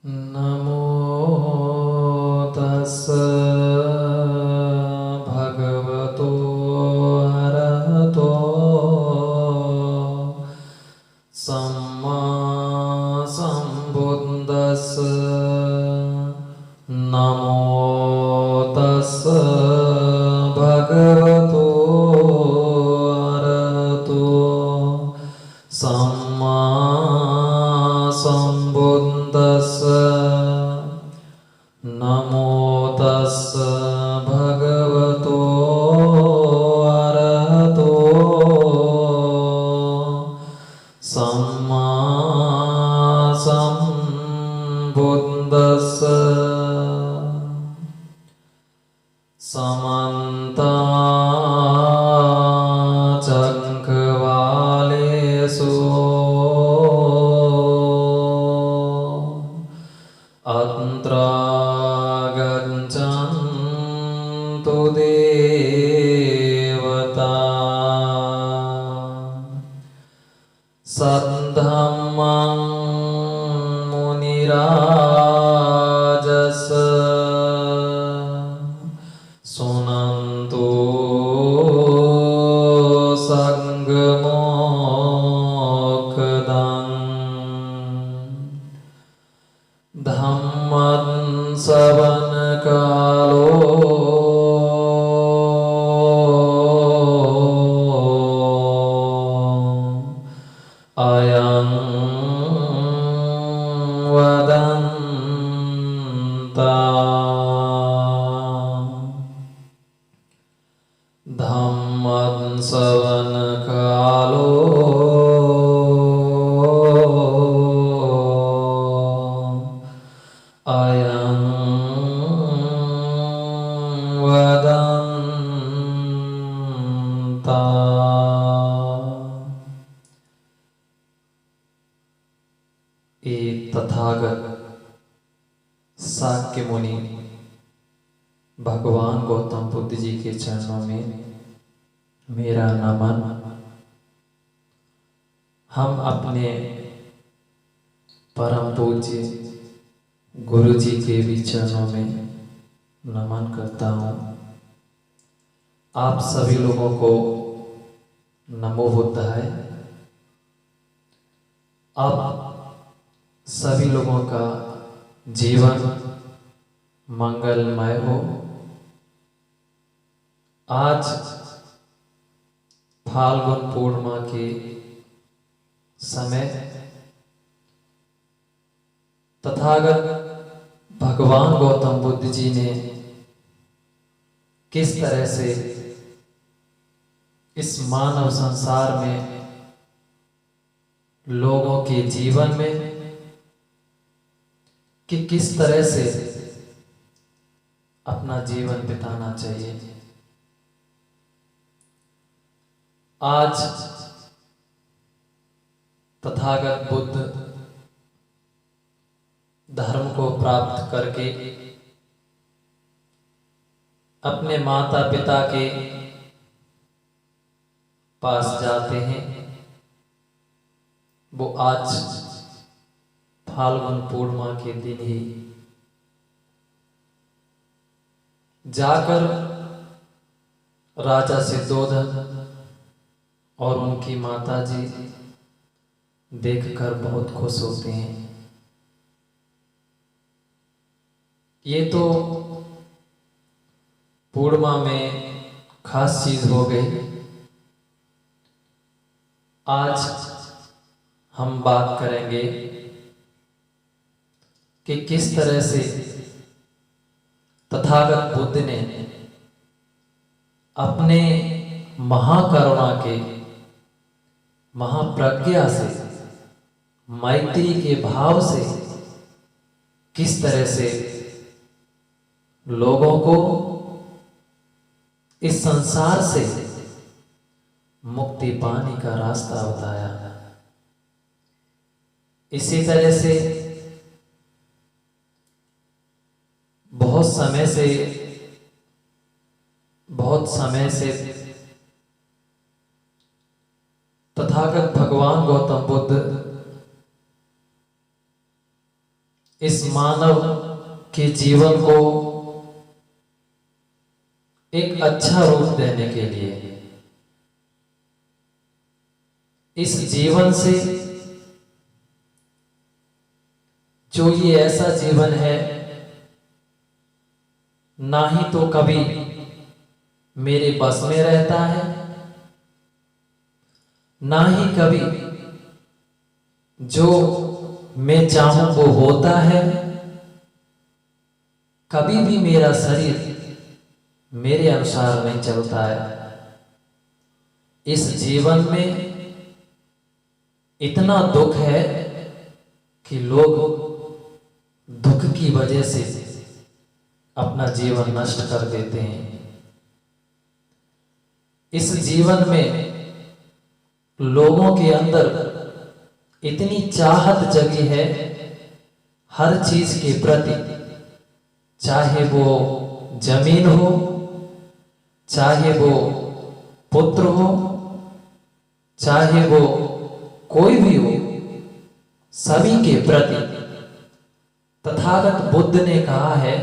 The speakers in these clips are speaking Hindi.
नमो तस्स भगवतो अरहतो सम्मा सम्बुद्दस्स। नमो तस्स भगवतो अरहतो सम्मा सम्बुद्दस्स। नमो तस्स भगवतो अरहतो सम्मा सम्बुद्दस्स। समन्ता चक्रवालेषु अत्र गच्छन्तु देवता। सद्धम्मं मुनिराजस् सुनन्तु संगमोक्तं। धम्मं श्रवणकालो अयं वदन्ताम्। धम्मं श्रवणकालो अयं वदन्ताम्। एक तथागत शाक्य मुनि भगवान गौतम बुद्ध जी के चरणों में मेरा नमन। हम अपने परम पूज्य गुरु जी के भी चरणों में नमन करता हूँ। आप सभी लोगों को नमो बुद्धाय। आप सभी लोगों का जीवन मंगलमय हो। आज फाल्गुन पूर्णिमा के समय तथागत भगवान गौतम बुद्ध जी ने किस तरह से इस मानव संसार में लोगों के जीवन में कि किस तरह से अपना जीवन बिताना चाहिए। आज तथागत बुद्ध धर्म को प्राप्त करके अपने माता पिता के पास जाते हैं। वो आज फाल्गुन पूर्णिमा के दिन ही जाकर राजा सिद्धोधन और उनकी माता जी देखकर बहुत खुश होते हैं। ये तो पूर्णिमा में खास चीज हो गई। आज हम बात करेंगे कि किस तरह से तथागत बुद्ध ने अपने महाकरुणा के महाप्रज्ञा से मैत्री के भाव से किस तरह से लोगों को इस संसार से मुक्ति पाने का रास्ता बताया। इसी तरह से बहुत समय से तथागत भगवान गौतम बुद्ध इस मानव के जीवन को एक अच्छा रूप देने के लिए, इस जीवन से जो ये ऐसा जीवन है, ना ही तो कभी मेरे बस में रहता है, ना ही कभी जो मैं चाहूं वो होता है। कभी भी मेरा शरीर मेरे अनुसार नहीं चलता है। इस जीवन में इतना दुख है कि लोग दुख की वजह से अपना जीवन नष्ट कर देते हैं। इस जीवन में लोगों के अंदर इतनी चाहत जगी है हर चीज के प्रति, चाहे वो जमीन हो, चाहे वो पुत्र हो, चाहे वो कोई भी हो, सभी के प्रति तथागत बुद्ध ने कहा है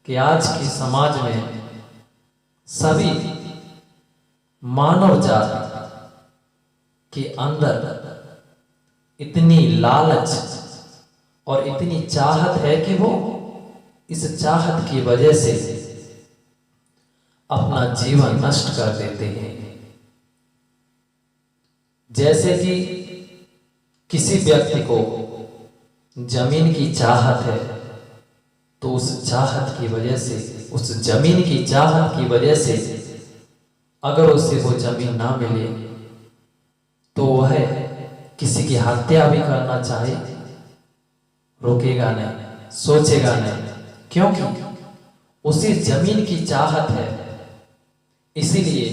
कि आज के समाज में सभी मानव जाति के अंदर इतनी लालच और इतनी चाहत है कि वो इस चाहत की वजह से अपना जीवन नष्ट कर देते हैं। जैसे कि किसी व्यक्ति को जमीन की चाहत है, तो उस चाहत की वजह से, उस जमीन की चाहत की वजह से अगर उसे वो जमीन ना मिले तो वह किसी की हत्या भी करना चाहे रुकेगा नहीं, सोचेगा नहीं, क्योंकि उसे जमीन की चाहत है, इसीलिए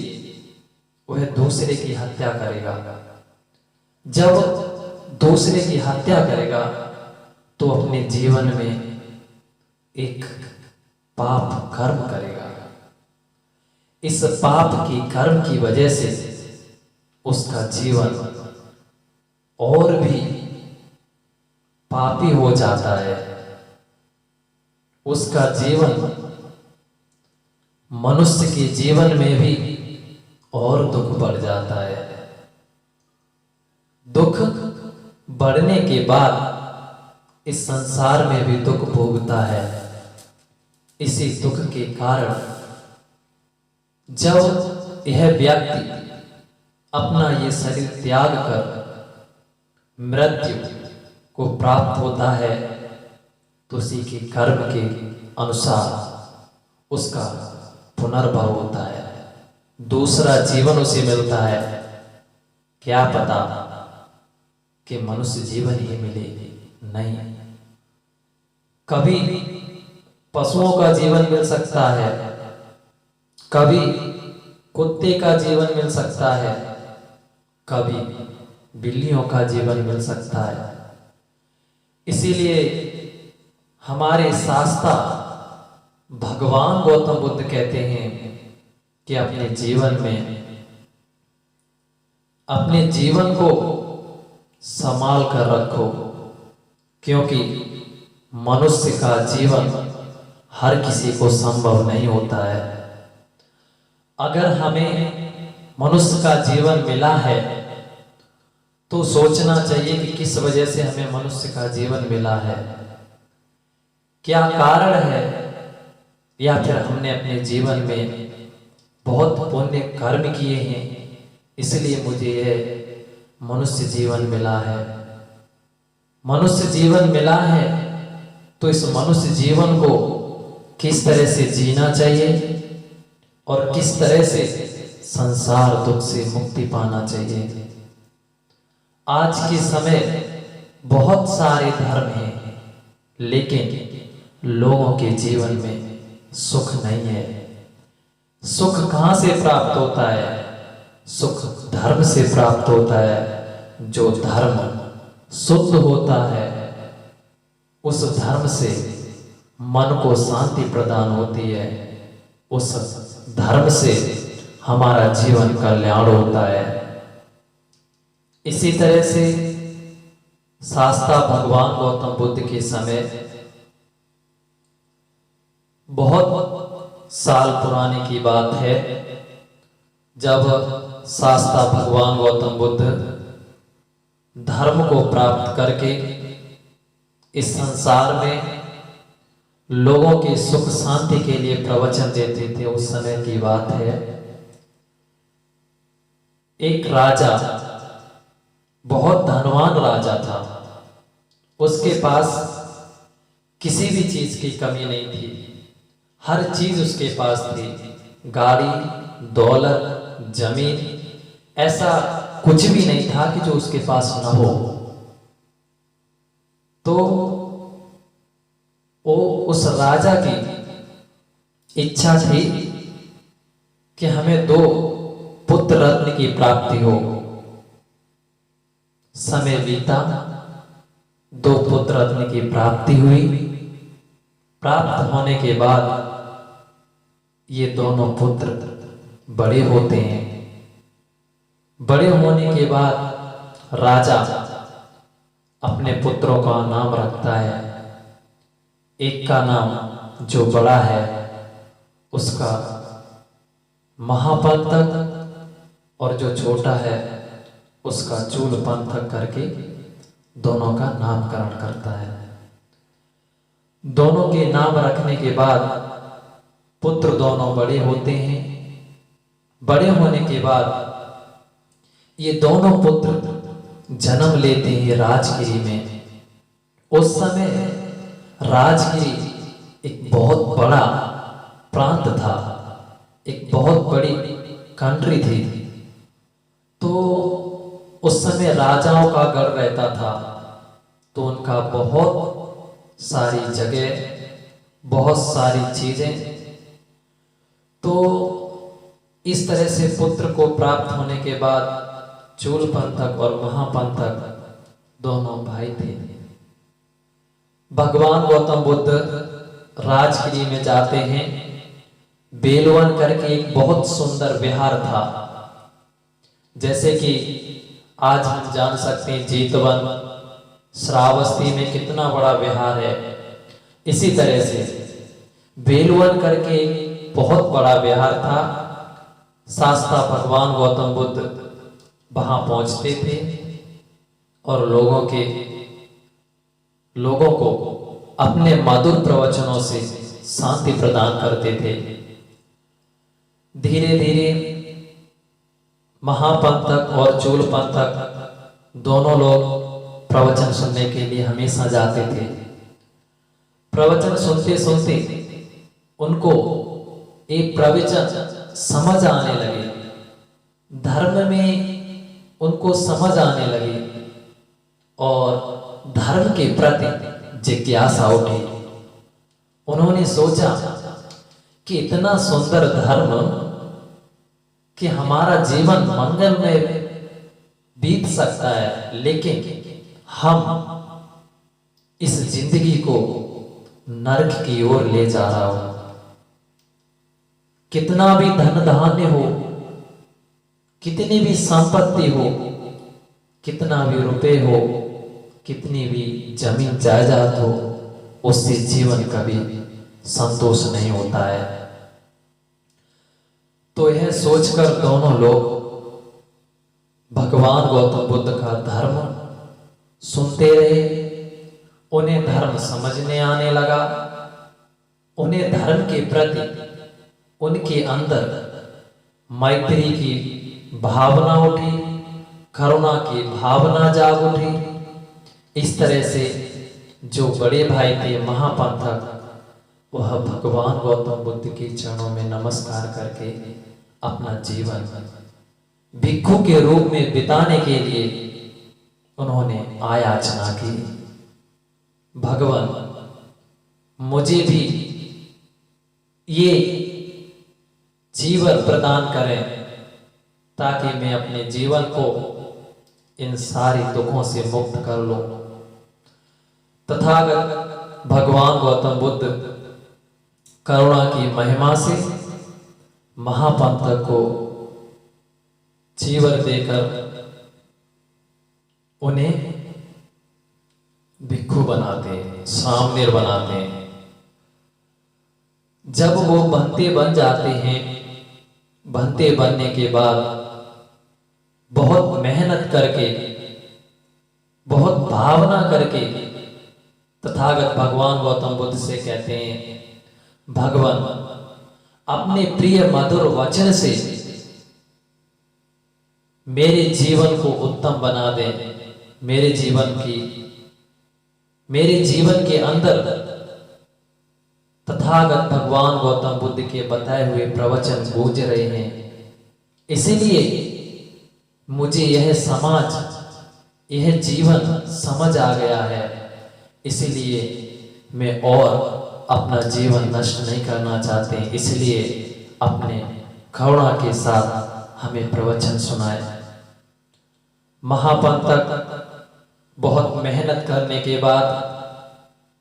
वह दूसरे की हत्या करेगा। जब दूसरे की हत्या करेगा तो अपने जीवन में एक पाप कर्म करेगा। इस पाप की कर्म की वजह से उसका जीवन और भी पापी हो जाता है। उसका जीवन मनुष्य के जीवन में भी और दुख बढ़ जाता है। दुख बढ़ने के बाद इस संसार में भी दुख भोगता है। इसी दुख के कारण जब यह व्यक्ति अपना ये शरीर त्याग कर मृत्यु को प्राप्त होता है तो उसी के कर्म के अनुसार उसका पुनर्भव होता है, दूसरा जीवन उसे मिलता है। क्या पता कि मनुष्य जीवन ही मिले, नहीं, कभी पशुओं का जीवन मिल सकता है, कभी कुत्ते का जीवन मिल सकता है, कभी बिल्लियों का जीवन मिल सकता है। इसीलिए हमारे शास्त्रा भगवान गौतम बुद्ध कहते हैं कि अपने जीवन को संभाल कर रखो, क्योंकि मनुष्य का जीवन हर किसी को संभव नहीं होता है। अगर हमें मनुष्य का जीवन मिला है तो सोचना चाहिए कि किस वजह से हमें मनुष्य का जीवन मिला है, क्या कारण है, या फिर हमने अपने जीवन में बहुत पुण्य कर्म किए हैं इसलिए मुझे यह मनुष्य जीवन मिला है। मनुष्य जीवन मिला है तो इस मनुष्य जीवन को किस तरह से जीना चाहिए और किस तरह से संसार दुख से मुक्ति पाना चाहिए। आज के समय बहुत सारे धर्म हैं, लेकिन लोगों के जीवन में सुख नहीं है। सुख कहां से प्राप्त होता है? सुख धर्म से प्राप्त होता है। जो धर्म शुद्ध होता है उस धर्म से मन को शांति प्रदान होती है, उस धर्म से हमारा जीवन कल्याण होता है। इसी तरह से शास्ता भगवान गौतम बुद्ध के समय बहुत साल पुराने की बात है, जब शास्ता भगवान गौतम बुद्ध धर्म को प्राप्त करके इस संसार में लोगों की सुख शांति के लिए प्रवचन देते थे। उस समय की बात है, एक राजा, बहुत धनवान राजा था। उसके पास किसी भी चीज की कमी नहीं थी, हर चीज उसके पास थी। गाड़ी, दौलत, जमीन, ऐसा कुछ भी नहीं था कि जो उसके पास न हो। तो वो उस राजा की इच्छा थी कि हमें 2 पुत्र रत्न की प्राप्ति हो। समय बीता, 2 पुत्र रत्न की प्राप्ति हुई। प्राप्त होने के बाद ये दोनों पुत्र बड़े होते हैं। बड़े होने के बाद राजा अपने पुत्रों का नाम रखता है। एक का नाम जो बड़ा है उसका महापंथक, और जो छोटा है उसका चूलपंथक करके दोनों का नामकरण करता है। दोनों के नाम रखने के बाद पुत्र दोनों बड़े होते हैं। बड़े होने के बाद ये दोनों पुत्र जन्म लेते हैं राजगिरी में। उस समय राजगिरी एक बहुत बड़ा प्रांत था, एक बहुत बड़ी कंट्री थी। तो उस समय राजाओं का गढ़ रहता था, तो उनका बहुत सारी जगह, बहुत सारी चीजें। तो इस तरह से पुत्र को प्राप्त होने के बाद चूलपंथक और महापंथक दोनों भाई थे। भगवान गौतम बुद्ध राजगिरी में जाते हैं। बेलवन करके एक बहुत सुंदर विहार था। जैसे कि आज हम जान सकते हैं जेतवन, श्रावस्ती में कितना बड़ा विहार है, इसी तरह से बेलवन करके एक बहुत बड़ा विहार था। शास्ता भगवान गौतम बुद्ध वहां पहुंचते थे और लोगों को अपने मधुर प्रवचनों से शांति प्रदान करते थे। धीरे धीरे महापंथक और चूलपंथक दोनों लोग प्रवचन सुनने के लिए हमेशा जाते थे। प्रवचन सुनते सुनते उनको एक प्रवचन समझ आने लगे, धर्म में उनको समझ आने लगी और धर्म के प्रति जिज्ञासा उठी। उन्होंने सोचा कि इतना सुंदर धर्म कि हमारा जीवन मंगल में बीत सकता है, लेकिन हम इस जिंदगी को नरक की ओर ले जा रहा हो। कितना भी धन धान्य हो, कितनी भी संपत्ति हो, कितना भी रुपए हो, कितनी भी जमीन जायदाद हो, उससे जीवन कभी संतोष नहीं होता है। तो यह सोचकर दोनों लोग भगवान गौतम बुद्ध का धर्म सुनते रहे। उन्हें धर्म समझने आने लगा। उन्हें धर्म के प्रति उनके अंदर मैत्री की भावना उठी, करुणा की भावना जाग उठी। इस तरह से जो बड़े भाई थे महापंथक, वह भगवान गौतम बुद्ध के चरणों में नमस्कार करके अपना जीवन भिक्षु के रूप में बिताने के लिए उन्होंने आयाचना की। भगवान, मुझे भी ये जीवन प्रदान करें ताकि मैं अपने जीवन को इन सारे दुखों से मुक्त कर लूं। तथागत भगवान गौतम बुद्ध करुणा की महिमा से महापंथक को जीवन देकर उन्हें भिक्खु बनाते हैं, सामनेर बनाते हैं। जब वो बंते बन जाते हैं, बंते बनने के बाद बहुत मेहनत करके, बहुत भावना करके तथागत भगवान गौतम बुद्ध से कहते हैं, भगवान अपने प्रिय मधुर वचन से मेरे जीवन को उत्तम बना दे। मेरे जीवन के अंदर तथागत भगवान गौतम बुद्ध के बताए हुए प्रवचन गूंज रहे हैं, इसीलिए मुझे यह समाज, यह जीवन समझ आ गया है, इसीलिए मैं और अपना जीवन नष्ट नहीं करना चाहते, इसलिए अपने करुणा के साथ हमें प्रवचन सुनाए। महापंथक बहुत मेहनत करने के बाद,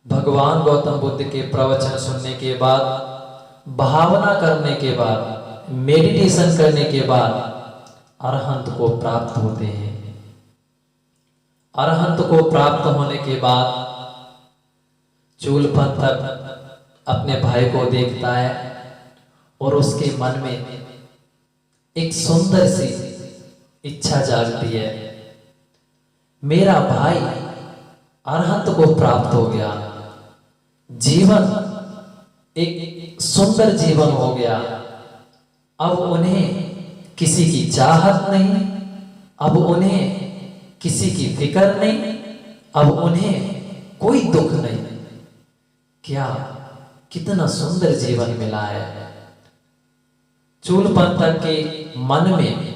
भगवान गौतम बुद्ध के प्रवचन सुनने के बाद, भावना करने के बाद, मेडिटेशन करने के बाद अरहंत को प्राप्त होते हैं। अरहंत को प्राप्त होने के बाद चूल पंथक अपने भाई को देखता है और उसके मन में एक सुंदर सी इच्छा जागती है, मेरा भाई अरहंत को प्राप्त हो गया, जीवन एक सुंदर जीवन हो गया, अब उन्हें किसी की चाहत नहीं, अब उन्हें किसी की फिक्र नहीं, अब उन्हें कोई दुख नहीं। क्या कितना सुंदर जीवन मिला है। चूल पंथक के मन में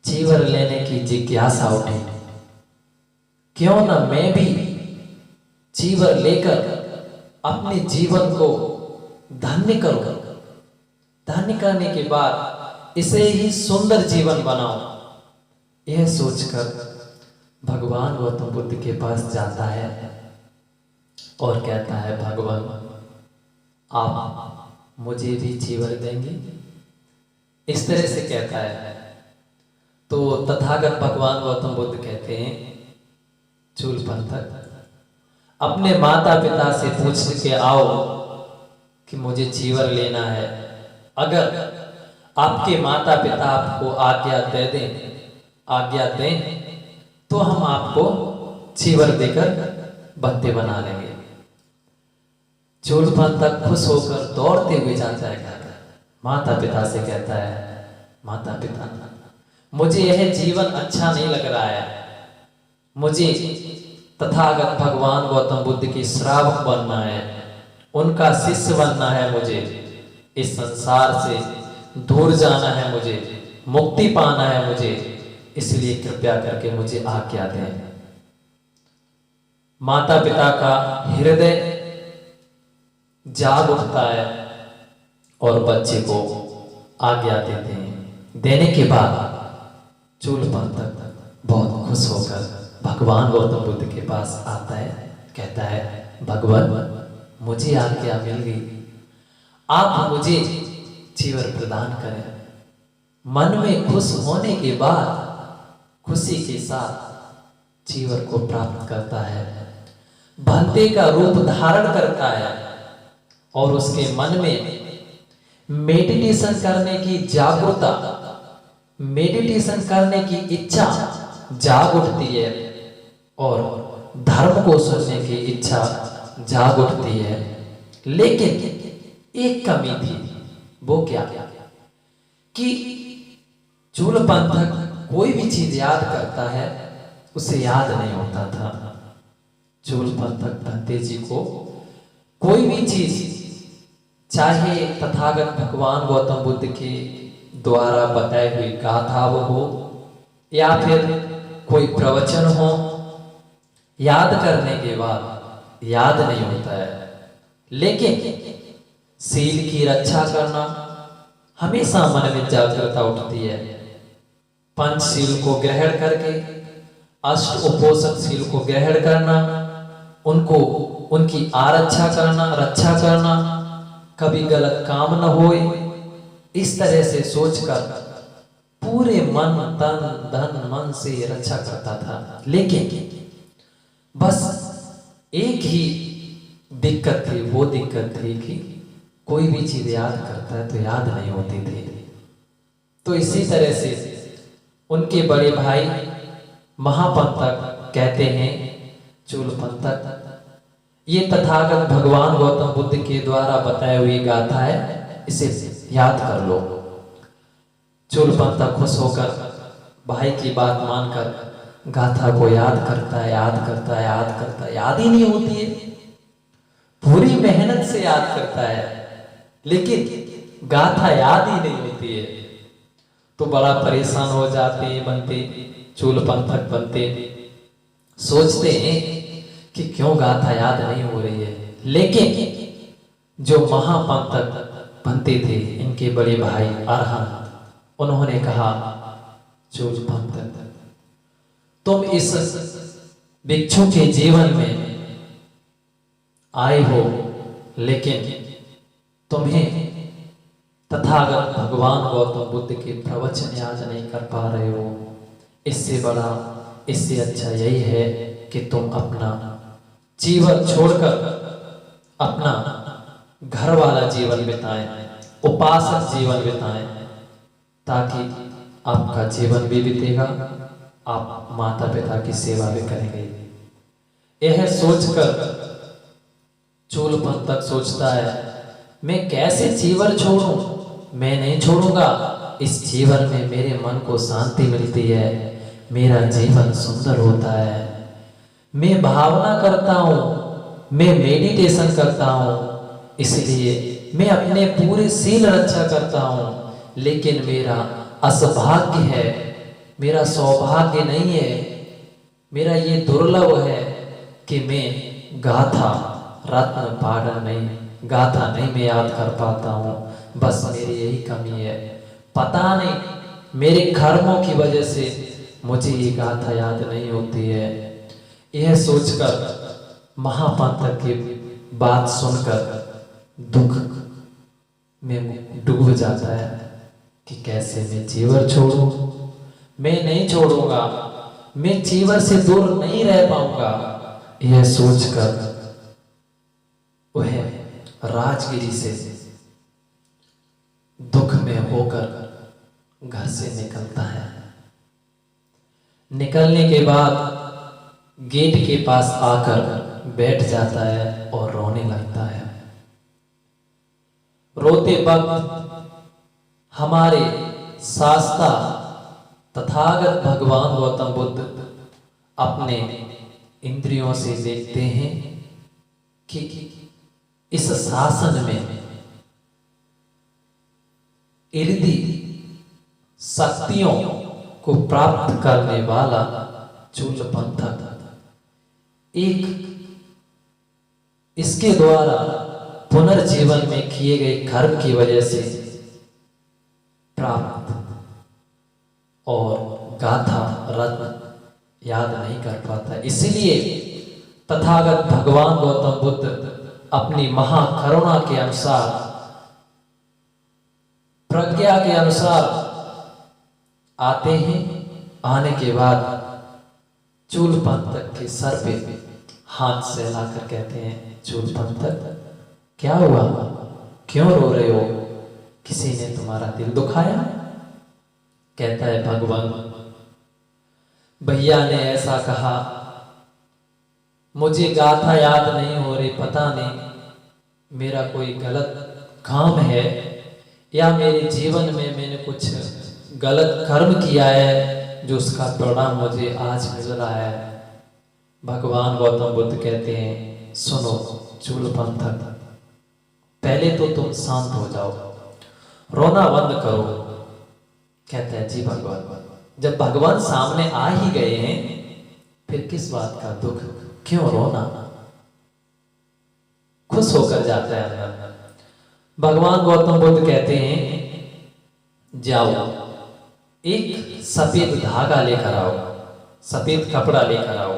चीवर लेने की जिज्ञासा उठी, क्यों न मैं भी चीवर लेकर अपने जीवन को धन्य करूं, धन्य करने के बाद इसे ही सुंदर जीवन बनाऊं। यह सोचकर भगवान गौतम बुद्ध के पास जाता है और कहता है, भगवान आप मुझे भी चीवर देंगे? इस तरह से कहता है। तो तथागत भगवान गौतम बुद्ध कहते हैं, चूल पंथक अपने माता पिता से पूछ के आओ कि मुझे चीवर लेना है। अगर आपके माता पिता आपको आज्ञा दें तो हम आपको चीवर देकर बंते बना लेंगे। चूल पंथक खुश होकर दौड़ते हुए जाता है घर। माता पिता से कहता है, माता पिता मुझे यह जीवन अच्छा नहीं लग रहा है, मुझे तथागत भगवान गौतम बुद्ध की श्रावक बनना है, उनका शिष्य बनना है, मुझे इस संसार से दूर जाना है, मुझे मुक्ति पाना है, मुझे इसलिए कृपया करके मुझे आज्ञा दें। माता पिता का हृदय जाग उठता है और बच्चे को आज्ञा देते हैं। देने के बाद चूल पंथक बहुत खुश होकर भगवान गौतम बुद्ध के पास आता है, कहता है, भगवान मुझे आज्ञा मिल गई, आप मुझे चीवर प्रदान करें। मन में खुश होने के बाद खुशी के साथ चीवर को प्राप्त करता है, भंते का रूप धारण करता है और उसके मन में मेडिटेशन करने की जागरूकता, मेडिटेशन करने की इच्छा जाग उठती है और धर्म को सुनने की इच्छा जाग उठती है। लेकिन एक कमी थी, वो क्या कि चूल पंथक कोई भी चीज याद करता है उसे याद नहीं होता था। चूल पंथक भंते जी को कोई भी चीज, चाहे तथागत भगवान गौतम बुद्ध के द्वारा बताई हुई गाथा हो या फिर कोई प्रवचन हो, याद करने के बाद याद नहीं होता है। लेकिन सील की रक्षा करना हमेशा मन में जागरूकता उठती है। पंचशील को ग्रहण करके, अष्ट उपोषण शील को ग्रहण करना, उनको उनकी आरक्षा करना, रक्षा करना, कभी गलत काम न होए, इस तरह से सोचकर पूरे मन तन धन मन से रक्षा करता था। लेकिन बस एक ही दिक्कत थी, वो दिक्कत थी कि कोई भी चीज याद करता है तो याद नहीं होती थी। तो इसी तरह से उनके बड़े भाई महापंतक कहते हैं, चूलपंतक, ये तथागत भगवान गौतम बुद्ध के द्वारा बताए हुई गाथा है, इसे याद कर लो। चूलपंतक खुश होकर भाई की बात मानकर गाथा को याद करता है, याद करता है, याद करता है, याद ही नहीं होती है। पूरी मेहनत से याद करता है लेकिन गाथा याद ही नहीं होती है। तो बड़ा परेशान हो जाते बनते, चूलपंथक बनते, सोचते हैं कि क्यों गाथा याद नहीं हो रही है। लेकिन जो महापंथक बनते थे इनके बड़े भाई अरहंत, उन्होंने कहा, चूलपंथक तुम इस भिक्षु के जीवन में आए हो, लेकिन तुम्हें तथागत भगवान गौतम बुद्ध के प्रवचन याद नहीं कर पा रहे हो। इससे बड़ा, इससे अच्छा यही है कि तुम अपना जीवन छोड़कर अपना घर वाला जीवन बिताएं, उपासक जीवन बिताएं, ताकि आपका जीवन भी बीतेगा, आप माता पिता की सेवा भी करेंगे। यह सोचकर चूलपंथक सोचता है, मैं कैसे जीवन छोड़ूं? मैं नहीं छोड़ूंगा। इस जीवन में मेरे मन को शांति मिलती है, मेरा जीवन सुंदर होता है। मैं भावना करता हूँ, मैं मेडिटेशन करता हूँ, इसलिए मैं अपने पूरे शील रक्षा करता हूँ। लेकिन मेरा असभाग्य है, मेरा सौभाग्य नहीं है, मेरा ये दुर्लभ है कि मैं गाथा रत्न पाठन नहीं, गाथा नहीं मैं याद कर पाता हूँ। बस मेरी यही कमी है, पता नहीं मेरे कर्मों की वजह से मुझे ये गाथा याद नहीं होती है। यह सोचकर महापंथक की बात सुनकर दुख में डूब जाता है कि कैसे मैं जीवन छोड़ूं। मैं नहीं छोड़ूंगा, मैं जीवन से दूर नहीं रह पाऊंगा। यह सोचकर वह राजगिरी से दुख में होकर घर से निकलता है। निकलने के बाद गेट के पास आकर बैठ जाता है और रोने लगता है। रोते वक्त हमारे शास्ता तथागत भगवान गौतम बुद्ध अपने इंद्रियों से देखते हैं कि इस शासन में इर्दी शक्तियों को प्राप्त करने वाला चूलपंथक एक इसके द्वारा पुनर्जीवन में किए गए कर्म की वजह से प्राप्त और गाथा रत्न याद नहीं कर पाता। इसलिए तथागत भगवान गौतम बुद्ध अपनी महाकरुणा के अनुसार, प्रज्ञा के अनुसार आते हैं। आने के बाद चूलपंथक के सर पे हाथ से लाकर कहते हैं, चूलपंथक क्या हुआ, क्यों रो रहे हो, किसी ने तुम्हारा दिल दुखाया? कहता है, भगवान भैया ने ऐसा कहा, मुझे गाथा याद नहीं हो रही, पता नहीं मेरा कोई गलत काम है या मेरे जीवन में मैंने कुछ गलत कर्म किया है जो उसका परिणाम मुझे आज मिल रहा है। भगवान गौतम बुद्ध कहते हैं, सुनो चूलपंथक, पहले तो तुम शांत हो जाओ, रोना बंद करो। कहता है, जी भगवान। जब भगवान सामने आ ही गए हैं फिर किस बात का दुख, क्यों रोना? खुश होकर जाता है अंदर। भगवान गौतम बुद्ध कहते हैं, जाओ एक सफेद धागा लेकर आओ, सफेद कपड़ा लेकर आओ,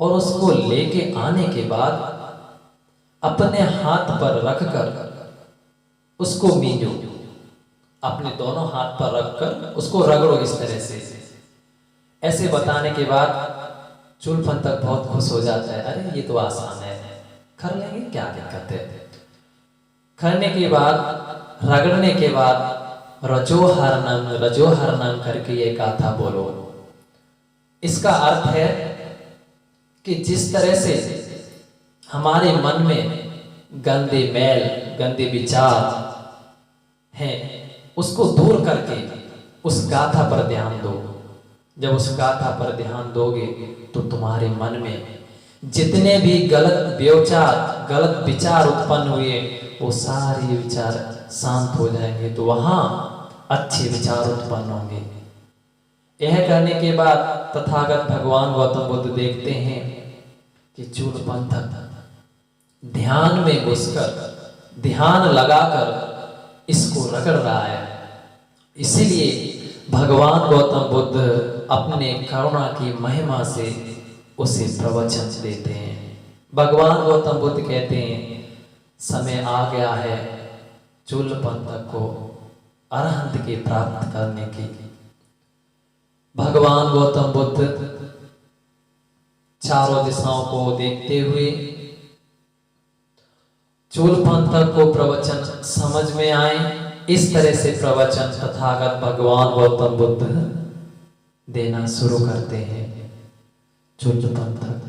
और उसको लेके आने के बाद अपने हाथ पर रखकर उसको मींजो, अपने दोनों हाथ पर रखकर उसको रगड़ो इस तरह से। ऐसे बताने के बाद चूलपंथक बहुत खुश हो जाता है, अरे ये तो आसान है, कर लेंगे, क्या दिक्कत है। करने के बाद, रगड़ने के बाद रजो हरनम करके ये गाथा बोलो। इसका अर्थ है कि जिस तरह से हमारे मन में गंदे मैल, गंदे विचार हैं, उसको दूर करके उस गाथा पर ध्यान दो। जब उस गाथा पर ध्यान दोगे तो तुम्हारे मन में जितने भी गलत विचार उत्पन्न हुए, वो सारे विचार शांत हो जाएंगे, तो वहां अच्छे विचार उत्पन्न होंगे। यह करने के बाद तथागत भगवान गौतम बुद्ध देखते हैं कि चूलपंथक ध्यान में घुसकर, ध्यान लगाकर इसको रगड़ रहा है। इसीलिए भगवान गौतम बुद्ध अपने करुणा की महिमा से उसे प्रवचन देते हैं। भगवान गौतम बुद्ध कहते हैं समय आ गया है चूलपंथक को अरहंत की प्राप्त करने की। भगवान गौतम बुद्ध चारों दिशाओं को देखते हुए चूलपंथक को प्रवचन समझ में आए, इस तरह से प्रवचन तथागत भगवान गौतम बुद्ध देना शुरू करते हैं। चूलपंथक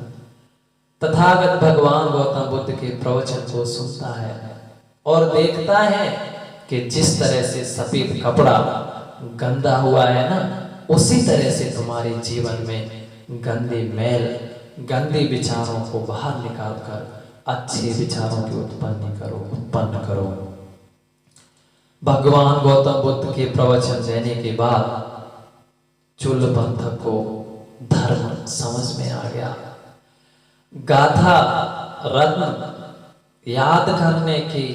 तथागत भगवान गौतम बुद्ध के प्रवचन को सुनता है और देखता है कि जिस तरह से सफेद कपड़ा गंदा हुआ है ना, उसी तरह से तुम्हारे जीवन में गंदे मैल, गंदे विचारों को बाहर निकालकर अच्छे विचारों की उत्पन्न करो। भगवान गौतम बुद्ध के प्रवचन देने के बाद चूलपंथक को धर्म समझ में आ गया। गाथा रत्न याद करने की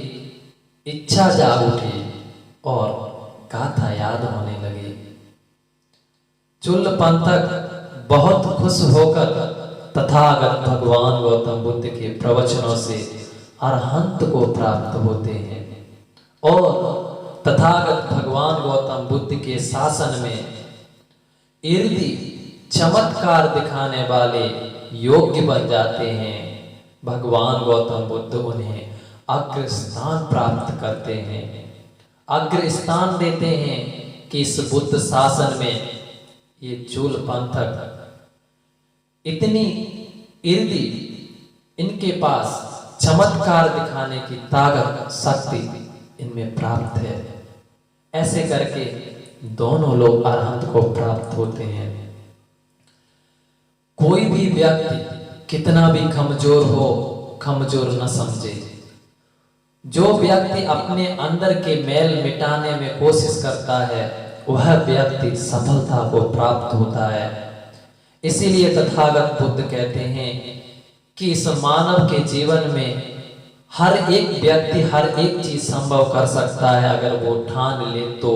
इच्छा जाग उठी और गाथा याद होने लगी। चूलपंथक बहुत खुश होकर तथागत भगवान गौतम बुद्ध के प्रवचनों से अरहंत को प्राप्त होते हैं और तथागत भगवान गौतम बुद्ध के शासन में इर्दी चमत्कार दिखाने वाले योग्य बन जाते हैं। भगवान गौतम बुद्ध उन्हें अग्र स्थान प्राप्त करते हैं, अग्र स्थान देते हैं कि इस बुद्ध शासन में ये चूलपंथक इतनी इर्दी, इनके पास चमत्कार दिखाने की ताकत, शक्ति इनमें प्राप्त है। ऐसे करके दोनों लोग अरहंत को प्राप्त होते हैं। कोई भी व्यक्ति कितना भी कमजोर हो, कमजोर न समझे। जो व्यक्ति अपने अंदर के मैल मिटाने में कोशिश करता है, वह व्यक्ति सफलता को प्राप्त होता है। इसीलिए तथागत बुद्ध कहते हैं कि इस मानव के जीवन में हर एक व्यक्ति हर एक चीज संभव कर सकता है अगर वो ठान ले तो।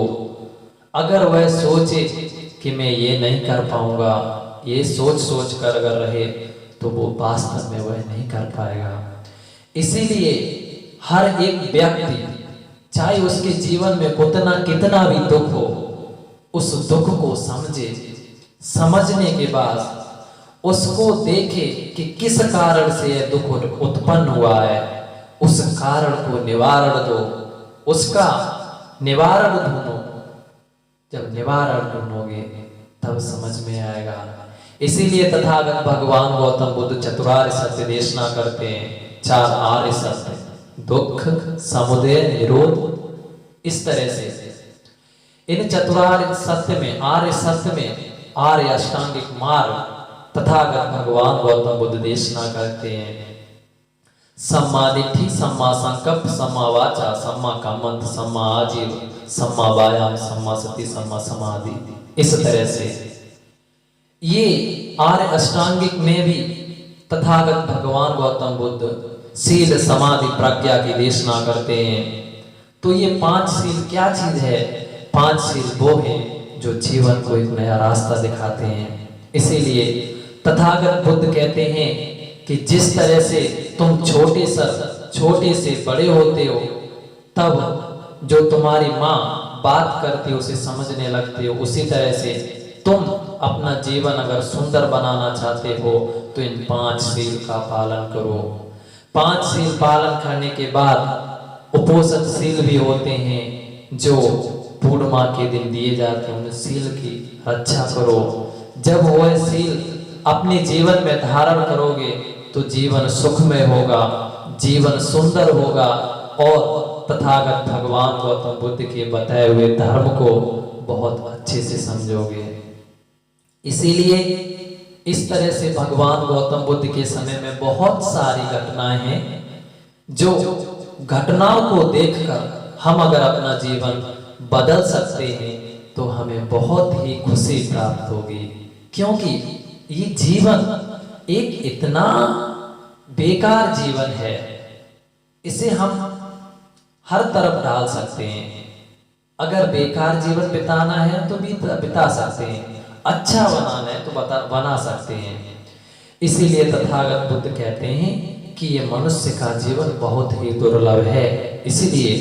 अगर वह सोचे कि मैं ये नहीं कर पाऊंगा, ये सोच कर अगर रहे, तो वो वास्तव में वह नहीं कर पाएगा। इसीलिए हर एक व्यक्ति चाहे उसके जीवन में कितना भी दुख हो, उस दुख को समझे, समझने के बाद उसको देखे कि किस कारण से यह दुख उत्पन्न हुआ है, उस कारण को निवारण दो, उसका निवारण ढूंढो। जब निवारण ढूंढोगे तब समझ में आएगा। इसीलिए तथागत भगवान गौतम बुद्ध चतुरार्य सत्य देशना करते हैं। 4 आर्य सत्य, दुख, समुदय, निरोध। इस तरह से इन चतुरार्य सत्य में, आर्य सत्य में, आर्य अष्टांगिक मार्ग तथागत भगवान गौतम बुद्ध देशना करते हैं। सम्मा दिट्ठी, सम्मा संकल्प, सम्मा वाचा, सम्मा कामंत, सम्मा आजीव, सम्मा वायाम, सम्मा सति, सम्मा समाधि। इस तरह से ये आर्य अष्टांगिक में भी तथागत भगवान गौतम बुद्ध शील, समाधि, प्रज्ञा की देशना करते हैं। तो ये 5 शील क्या चीज है? 5 शील वो है जो जीवन को एक नया रास्ता दिखाते हैं। इसीलिए तथागत बुद्ध कहते हैं कि जिस तरह से तुम छोटे से बड़े होते हो, तब जो तुम्हारी माँ बात करती हो उसे समझने लगते हो, उसी तरह से तुम अपना जीवन अगर सुंदर बनाना चाहते हो तो इन 5 सील का पालन करो। 5 सील पालन करने के बाद उपोषण सील भी होते हैं जो पूर्णिमा के दिन दिए जाते हैं, उन सील की रक्षा करो। जब वह सील अपने जीवन में धारण करोगे तो जीवन सुखमय होगा, जीवन सुंदर होगा और तथागत भगवान गौतम बुद्ध के बताए हुए धर्म को बहुत अच्छे से समझोगे। इसीलिए इस तरह से भगवान गौतम बुद्ध के समय में बहुत सारी घटनाएं हैं, जो घटनाओं को देखकर हम अगर अपना जीवन बदल सकते हैं तो हमें बहुत ही खुशी प्राप्त होगी। क्योंकि ये जीवन एक इतना बेकार जीवन है, इसे हम हर तरफ डाल सकते हैं। अगर बेकार जीवन बिताना है तो बिता सकते हैं, अच्छा बनाना है तो बना सकते हैं। इसीलिए तथागत बुद्ध कहते हैं कि ये मनुष्य का जीवन बहुत ही दुर्लभ है, इसलिए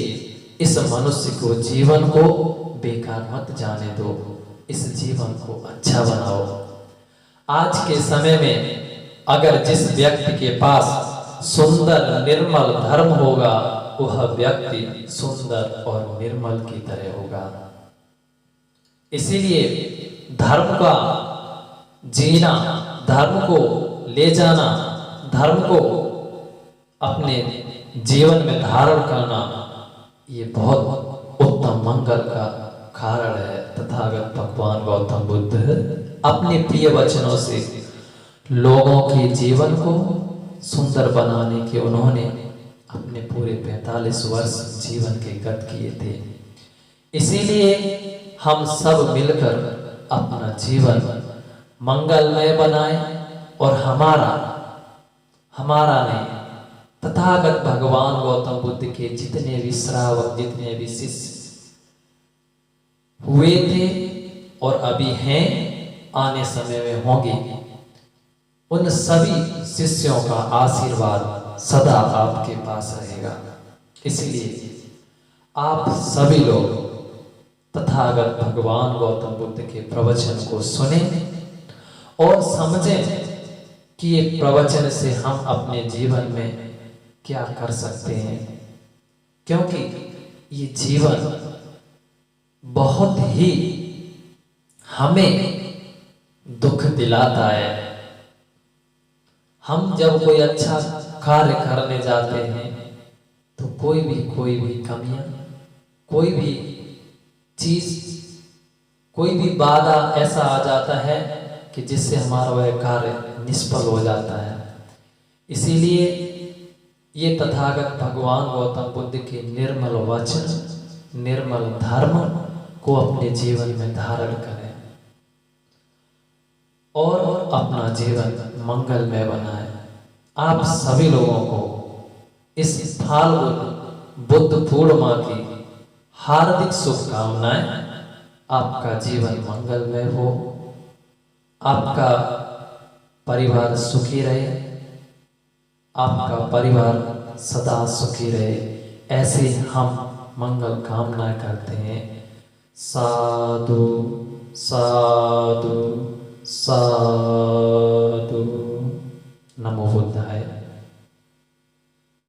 इस मनुष्य को जीवन को बेकार मत जाने दो, इस जीवन को अच्छा बनाओ। आज के समय में अगर जिस व्यक्ति के पास सुंदर निर्मल धर्म होगा वह व्यक्ति सुंदर और निर्मल की तरह होगा। इसीलिए धर्म का जीना, धर्म को ले जाना, धर्म को अपने जीवन में धारण करना ये बहुत उत्तम मंगल का कारण है। तथागत भगवान गौतम बुद्ध अपने प्रिय वचनों से लोगों के जीवन को सुंदर बनाने के उन्होंने अपने पूरे 45 वर्ष जीवन के गत किए थे। इसीलिए हम सब मिलकर अपना जीवन मंगलमय बनाएं और हमारा नहीं, तथागत भगवान गौतम बुद्ध के जितने भी श्रावक, जितने भी शिष्य हुए थे और अभी हैं, आने समय में होंगे, उन सभी शिष्यों का आशीर्वाद सदा आपके पास रहेगा। इसलिए आप सभी लोग तथागत भगवान गौतम बुद्ध के प्रवचन को सुने और समझें कि ये प्रवचन से हम अपने जीवन में क्या कर सकते हैं। क्योंकि ये जीवन बहुत ही हमें दुख दिलाता है। हम जब कोई अच्छा कार्य करने जाते हैं तो कोई भी कमियां, कोई भी चीज, कोई भी बाधा ऐसा आ जाता है कि जिससे हमारा वह कार्य निष्फल हो जाता है। इसीलिए ये तथागत भगवान गौतम बुद्ध के निर्मल वचन, निर्मल धर्म को अपने जीवन में धारण करें और अपना जीवन मंगलमय बनाएं। आप सभी लोगों को इस फाल्गुन बुद्ध पूर्णिमा की हार्दिक शुभकामनाएं। आपका जीवन मंगलमय हो, आपका परिवार सुखी रहे, आपका परिवार सदा सुखी रहे, ऐसे हम मंगल कामनाएं करते हैं। साधु साधु साधु। नमो बुद्धाय।